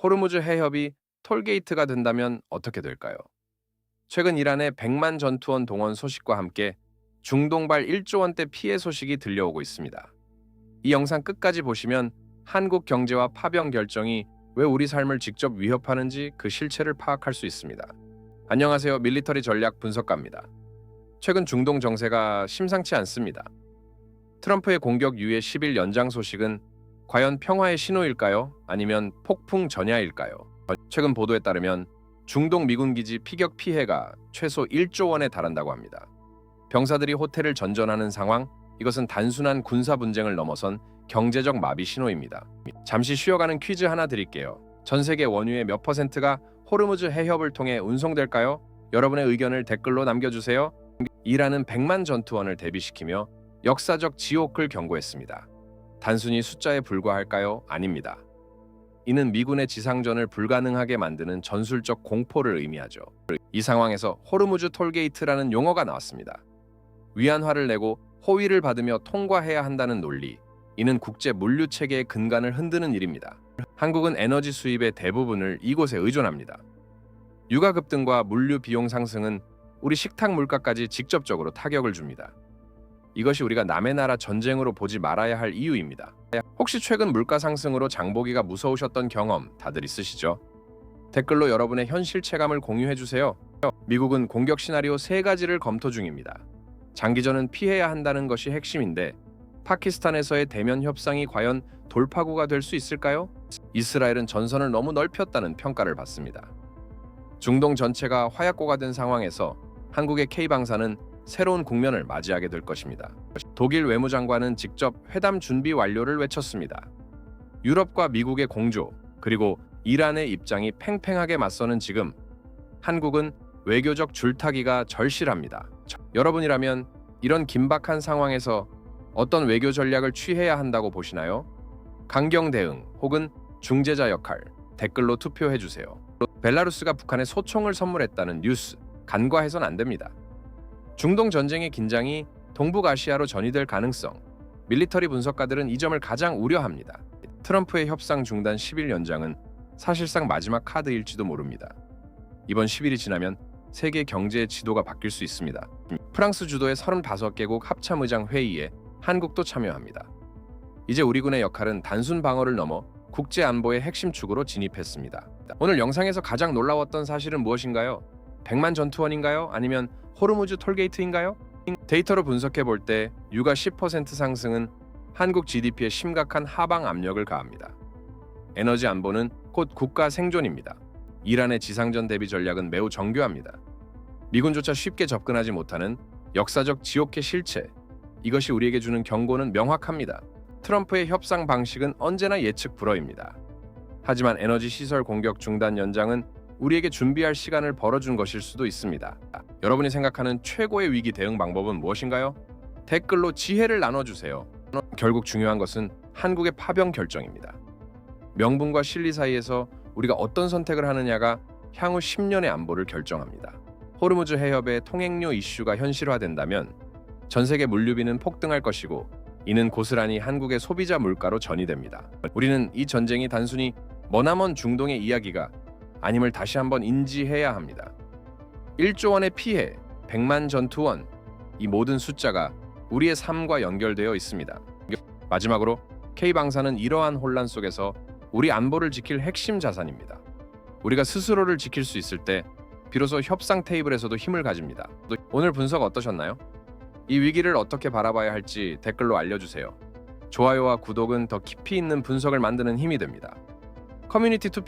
호르무즈 해협이 톨게이트가 된다면 어떻게 될까요? 최근 이란의 100만 전투원 동원 소식과 함께 중동발 1조 원대 피해 소식이 들려오고 있습니다. 이 영상 끝까지 보시면 한국 경제와 파병 결정이 왜 우리 삶을 직접 위협하는지 그 실체를 파악할 수 있습니다. 안녕하세요. 밀리터리 전략 분석가입니다. 최근 중동 정세가 심상치 않습니다. 트럼프의 공격 유예 10일 연장 소식은 과연 평화의 신호일까요? 아니면 폭풍 전야일까요? 최근 보도에 따르면 중동 미군 기지 피격 피해가 최소 1조 원에 달한다고 합니다. 병사들이 호텔을 전전하는 상황, 이것은 단순한 군사 분쟁을 넘어선 경제적 마비 신호입니다. 잠시 쉬어가는 퀴즈 하나 드릴게요. 전 세계 원유의 몇 퍼센트가 호르무즈 해협을 통해 운송될까요? 여러분의 의견을 댓글로 남겨주세요. 이란은 100만 전투원을 대비시키며 역사적 지옥을 경고했습니다. 단순히 숫자에 불과할까요? 아닙니다. 이는 미군의 지상전을 불가능하게 만드는 전술적 공포를 의미하죠. 이 상황에서 호르무즈 톨게이트라는 용어가 나왔습니다. 위안화를 내고 호위를 받으며 통과해야 한다는 논리, 이는 국제 물류 체계의 근간을 흔드는 일입니다. 한국은 에너지 수입의 대부분을 이곳에 의존합니다. 유가 급등과 물류 비용 상승은 우리 식탁 물가까지 직접적으로 타격을 줍니다. 이것이 우리가 남의 나라 전쟁으로 보지 말아야 할 이유입니다. 혹시 최근 물가 상승으로 장보기가 무서우셨던 경험 다들 있으시죠? 댓글로 여러분의 현실 체감을 공유해주세요. 미국은 공격 시나리오 3가지를 검토 중입니다. 장기전은 피해야 한다는 것이 핵심인데 파키스탄에서의 대면 협상이 과연 돌파구가 될 수 있을까요? 이스라엘은 전선을 너무 넓혔다는 평가를 받습니다. 중동 전체가 화약고가 된 상황에서 한국의 K방사는 새로운 국면을 맞이하게 될 것입니다. 독일 외무장관은 직접 회담 준비 완료를 외쳤습니다. 유럽과 미국의 공조, 그리고 이란의 입장이 팽팽하게 맞서는 지금 한국은 외교적 줄타기가 절실합니다. 여러분이라면 이런 긴박한 상황에서 어떤 외교 전략을 취해야 한다고 보시나요? 강경 대응 혹은 중재자 역할, 댓글로 투표해주세요. 벨라루스가 북한에 소총을 선물했다는 뉴스, 간과해선 안 됩니다. 중동 전쟁의 긴장이 동북아시아로 전이될 가능성, 밀리터리 분석가들은 이 점을 가장 우려합니다. 트럼프의 협상 중단 10일 연장은 사실상 마지막 카드일지도 모릅니다. 이번 10일이 지나면 세계 경제의 지도가 바뀔 수 있습니다. 프랑스 주도의 35개국 합참의장 회의에 한국도 참여합니다. 이제 우리 군의 역할은 단순 방어를 넘어 국제 안보의 핵심 축으로 진입했습니다. 오늘 영상에서 가장 놀라웠던 사실은 무엇인가요? 100만 전투원인가요? 아니면 호르무즈 톨게이트인가요? 데이터로 분석해 볼 때 유가 10% 상승은 한국 GDP에 심각한 하방 압력을 가합니다. 에너지 안보는 곧 국가 생존입니다. 이란의 지상전 대비 전략은 매우 정교합니다. 미군조차 쉽게 접근하지 못하는 역사적 지옥의 실체, 이것이 우리에게 주는 경고는 명확합니다. 트럼프의 협상 방식은 언제나 예측 불허입니다. 하지만 에너지 시설 공격 중단 연장은 우리에게 준비할 시간을 벌어준 것일 수도 있습니다. 여러분이 생각하는 최고의 위기 대응 방법은 무엇인가요? 댓글로 지혜를 나눠주세요. 결국 중요한 것은 한국의 파병 결정입니다. 명분과 실리 사이에서 우리가 어떤 선택을 하느냐가 향후 10년의 안보를 결정합니다. 호르무즈 해협의 통행료 이슈가 현실화된다면 전 세계 물류비는 폭등할 것이고 이는 고스란히 한국의 소비자 물가로 전이됩니다. 우리는 이 전쟁이 단순히 머나먼 중동의 이야기가 아님을 다시 한번 인지해야 합니다. 1조 원의 피해, 100만 전투원, 이 모든 숫자가 우리의 삶과 연결되어 있습니다. 마지막으로 K방사는 이러한 혼란 속에서 우리 안보를 지킬 핵심 자산입니다. 우리가 스스로를 지킬 수 있을 때 비로소 협상 테이블에서도 힘을 가집니다. 오늘 분석 어떠셨나요? 이 위기를 어떻게 바라봐야 할지 댓글로 알려주세요. 좋아요와 구독은 더 깊이 있는 분석을 만드는 힘이 됩니다. 커뮤니티 투표